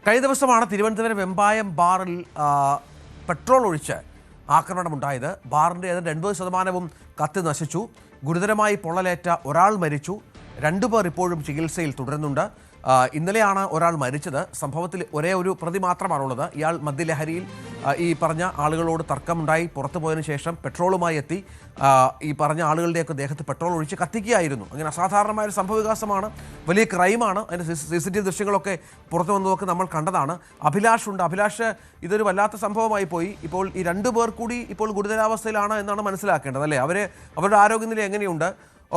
കഴിഞ്ഞ ദിവസമാണ് തിരുവനന്തപുരം വെമ്പായം ബാറിൽ പെട്രോൾ ഒഴിച്ച് ആക്രമണമുണ്ടായത്. ബാറിൻ്റെ ഏതാണ്ട് 80% കത്തി നശിച്ചു. ഗുരുതരമായി പൊള്ളലേറ്റ ഒരാൾ മരിച്ചു. 2 പേർ ഇപ്പോഴും ചികിത്സയിൽ തുടരുന്നുണ്ട്. ഇന്നലെയാണ് ഒരാൾ മരിച്ചത്. സംഭവത്തിൽ ഒരേ ഒരു പ്രതി മാത്രമാണുള്ളത്. ഇയാൾ മദ്യലഹരിയിൽ ഈ പറഞ്ഞ ആളുകളോട് തർക്കമുണ്ടായി പുറത്തു പോയതിനു ശേഷം പെട്രോളുമായി എത്തി ഈ പറഞ്ഞ ആളുകളുടെയൊക്കെ ദേഹത്ത് പെട്രോൾ ഒഴിച്ച് കത്തിക്കുകയായിരുന്നു. അങ്ങനെ അസാധാരണമായ ഒരു സംഭവവികാസമാണ്, വലിയ ക്രൈമാണ്. അതിൻ്റെ CCTV ദൃശ്യങ്ങളൊക്കെ പുറത്തു വന്നതൊക്കെ നമ്മൾ കണ്ടതാണ്. അഭിലാഷ് ഉണ്ട്. അഭിലാഷ്, ഇതൊരു വല്ലാത്ത സംഭവമായി പോയി. ഇപ്പോൾ ഈ 2 പേർ കൂടി ഇപ്പോൾ ഗുരുതരാവസ്ഥയിലാണ് എന്നാണ് മനസ്സിലാക്കേണ്ടത്, അല്ലേ? അവരുടെ ആരോഗ്യനില എങ്ങനെയുണ്ട്?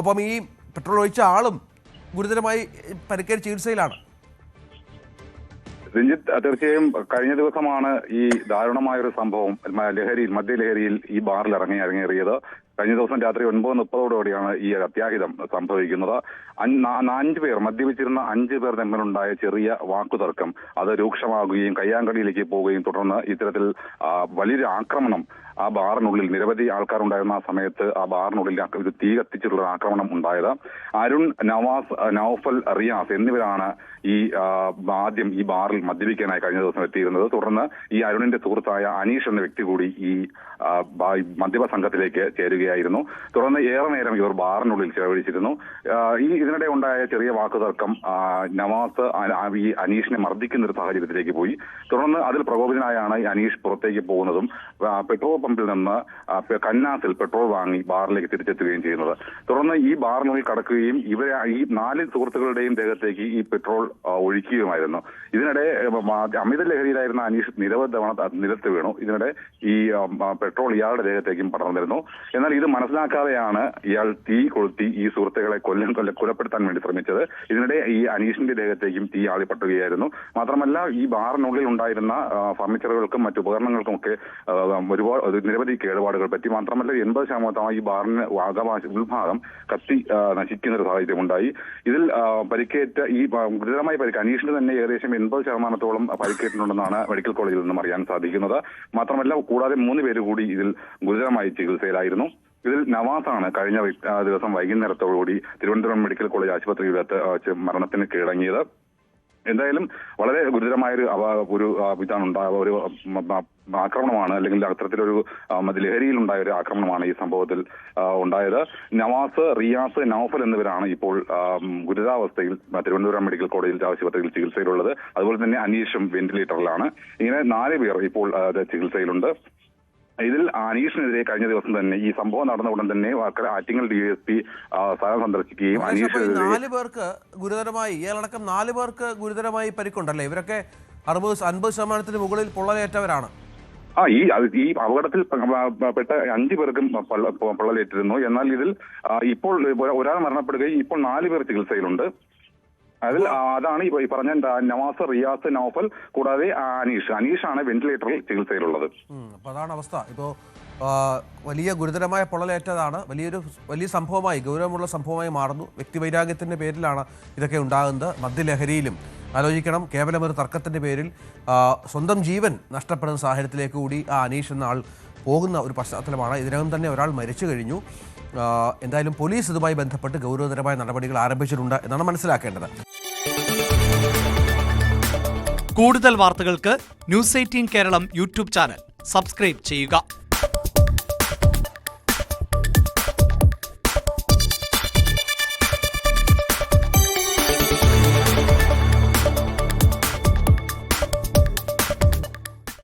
ഒപ്പം ഈ പെട്രോൾ ഒഴിച്ച ആളും ഗുരുതരമായി പരിക്കേറ്റ് ചികിത്സയിലാണ്. രഞ്ജിത്ത്, തീർച്ചയായും കഴിഞ്ഞ ദിവസമാണ് ഈ ദാരുണമായൊരു സംഭവം മദ്യലഹരിയിൽ ഈ ബാറിൽ ഇറങ്ങിയത്. കഴിഞ്ഞ ദിവസം രാത്രി 9:30 ഈ അത്യാഹിതം സംഭവിക്കുന്നത്. 5 പേർ മദ്യപിച്ചിരുന്ന 5 പേർ തമ്മിലുണ്ടായ ചെറിയ വാക്കുതർക്കം അത് രൂക്ഷമാകുകയും കയ്യാങ്കളിയിലേക്ക് പോവുകയും തുടർന്ന് ഇത്തരത്തിൽ വലിയൊരു ആക്രമണം ആ ബാറിനുള്ളിൽ, നിരവധി ആൾക്കാരുണ്ടായിരുന്ന ആ സമയത്ത് ആ ബാറിനുള്ളിൽ ഇത് തീ കത്തിച്ചിട്ടുള്ള ആക്രമണം ഉണ്ടായത്. അരുൺ, നവാസ്, നൌഫൽ, റിയാസ് എന്നിവരാണ് ആദ്യം ഈ ബാറിൽ മദ്യപിക്കാനായി കഴിഞ്ഞ ദിവസം എത്തിയിരുന്നത്. തുടർന്ന് ഈ അരുണിന്റെ സുഹൃത്തായ അനീഷ് എന്ന വ്യക്തി കൂടി ഈ മദ്യപ സംഘത്തിലേക്ക് ചേരുകയായിരുന്നു. തുടർന്ന് ഏറെ നേരം ഇവർ ബാറിനുള്ളിൽ ചെലവഴിച്ചിരുന്നു. ഇതിനിടെ ഉണ്ടായ ചെറിയ വാക്കുതർക്കം നവാസ് ഈ അനീഷിനെ മർദ്ദിക്കുന്ന ഒരു സാഹചര്യത്തിലേക്ക് പോയി. തുടർന്ന് അതിൽ പ്രകോപിതനായാണ് ഈ അനീഷ് പുറത്തേക്ക് പോകുന്നതും പെട്രോൾ പമ്പിൽ നിന്ന് കന്നാസിൽ പെട്രോൾ വാങ്ങി ബാറിലേക്ക് തിരിച്ചെത്തുകയും ചെയ്യുന്നത്. തുടർന്ന് ഈ ബാറിനുള്ളിൽ കടക്കുകയും ഈ 4 സുഹൃത്തുക്കളുടെയും ദേഹത്തേക്ക് ഈ പെട്രോൾ ഒഴിക്കുകയുമായിരുന്നു. ഇതിനിടെ അമിത ലഹരിയിലായിരുന്ന അനീഷ് നിരവധി തവണ നിലത്ത് വീണു. ഇതിനിടെ ഈ പെട്രോൾ ഇയാളുടെ ദേഹത്തേക്കും പടർന്നിരുന്നു. എന്നാൽ ഇത് മനസ്സിലാക്കാതെയാണ് ഇയാൾ തീ കൊളുത്തി ഈ സുഹൃത്തുക്കളെ കൊലപ്പെടുത്താൻ വേണ്ടി ശ്രമിച്ചത്. ഇതിനിടെ ഈ അനീഷിന്റെ ദേഹത്തേക്കും തീ ആളിപ്പട്ടുകയായിരുന്നു. മാത്രമല്ല, ഈ ബാറിനുള്ളിൽ ഉണ്ടായിരുന്ന ഫർണിച്ചറുകൾക്കും മറ്റു ഉപകരണങ്ങൾക്കും ഒക്കെ നിരവധി കേടുപാടുകൾ പറ്റി. മാത്രമല്ല, 80% ഈ ബാറിന് ഉൾഭാഗം കത്തി നശിക്കുന്ന ഒരു സാഹചര്യം ഉണ്ടായി. ഇതിൽ പരിക്കേറ്റ ഗുരുതരമായി അനീഷിന് തന്നെ ഏകദേശം 80% പരിക്കേറ്റിട്ടുണ്ടെന്നാണ് മെഡിക്കൽ കോളേജിൽ നിന്നും അറിയാൻ സാധിക്കുന്നത്. മാത്രമല്ല, കൂടാതെ 3 പേര് കൂടി ഇതിൽ ഗുരുതരമായി ചികിത്സയിലായിരുന്നു. ഇതിൽ നവാസാണ് കഴിഞ്ഞ ദിവസം വൈകുന്നേരത്തോടുകൂടി തിരുവനന്തപുരം മെഡിക്കൽ കോളേജ് ആശുപത്രിയിൽ മരണത്തിന് കീഴടങ്ങിയത്. എന്തായാലും വളരെ ഗുരുതരമായൊരു ഒരു ആക്രമണമാണ്, അല്ലെങ്കിൽ അത്തരത്തിലൊരു ലഹരിയിലുണ്ടായ ഒരു ആക്രമണമാണ് ഈ സംഭവത്തിൽ ഉണ്ടായത്. നവാസ്, റിയാസ്, നൌഫൽ എന്നിവരാണ് ഇപ്പോൾ ഗുരുതരാവസ്ഥയിൽ തിരുവനന്തപുരം മെഡിക്കൽ കോളേജ് ആശുപത്രിയിൽ ചികിത്സയിലുള്ളത്. അതുപോലെ തന്നെ അനീഷും വെന്റിലേറ്ററിലാണ്. ഇങ്ങനെ 4 പേർ ഇപ്പോൾ ചികിത്സയിലുണ്ട്. ഇതിൽ അനീഷിനെതിരെ കഴിഞ്ഞ ദിവസം തന്നെ ഈ സംഭവം നടന്ന ഉടൻ തന്നെ ആറ്റിങ്ങൽ DSP സ്ഥലം സന്ദർശിക്കുകയും 4 പേർക്ക് ഗുരുതരമായി, ഇയാളടക്കം 4 പേർക്ക് ഗുരുതരമായി പരിക്കുണ്ടല്ലേ? ഇവരൊക്കെ 60-50% മുകളിൽ പൊള്ളലേറ്റവരാണ്. ഈ അപകടത്തിൽ പെട്ട 5 പേർക്കും പൊള്ളലേറ്റിരുന്നു. എന്നാൽ ഇതിൽ ഇപ്പോൾ ഒരാൾ മരണപ്പെടുകയും ഇപ്പോൾ 4 പേർ ചികിത്സയിലുണ്ട്. അതാണ് ഈ പറഞ്ഞ നവാസ്, റിയാസ്, നൌഫൽ, കൂടാതെ അനീഷാണ് വെന്റിലേറ്ററിൽ ചികിത്സയിലുള്ളത്. അപ്പൊ അതാണ് അവസ്ഥ. ഇപ്പോ വലിയ ഗുരുതരമായ പൊള്ളലേറ്റതാണ്. വലിയ സംഭവമായി, ഗൗരവമുള്ള സംഭവമായി മാറുന്നു. വ്യക്തിവൈരാഗ്യത്തിന്റെ പേരിലാണ് ഇതൊക്കെ ഉണ്ടാകുന്നത്. മദ്യലഹരിയിലും ആലോചിക്കണം, കേവലം ഒരു തർക്കത്തിന്റെ പേരിൽ സ്വന്തം ജീവൻ നഷ്ടപ്പെടുന്ന സാഹചര്യത്തിലേക്ക് കൂടി അനീഷ് എന്ന ആൾ പോകുന്ന ഒരു പശ്ചാത്തലമാണ്. ഇതിനകം തന്നെ ഒരാൾ മരിച്ചു കഴിഞ്ഞു. എന്തായാലും പോലീസ് ഇതുമായി ബന്ധപ്പെട്ട് ഗൗരവതരമായ നടപടികൾ ആരംഭിച്ചിട്ടുണ്ട് എന്നാണ് മനസ്സിലാക്കേണ്ടത്. കൂടുതൽ വാർത്തകൾക്ക് News 18 Keralam YouTube channel subscribe ചെയ്യുക.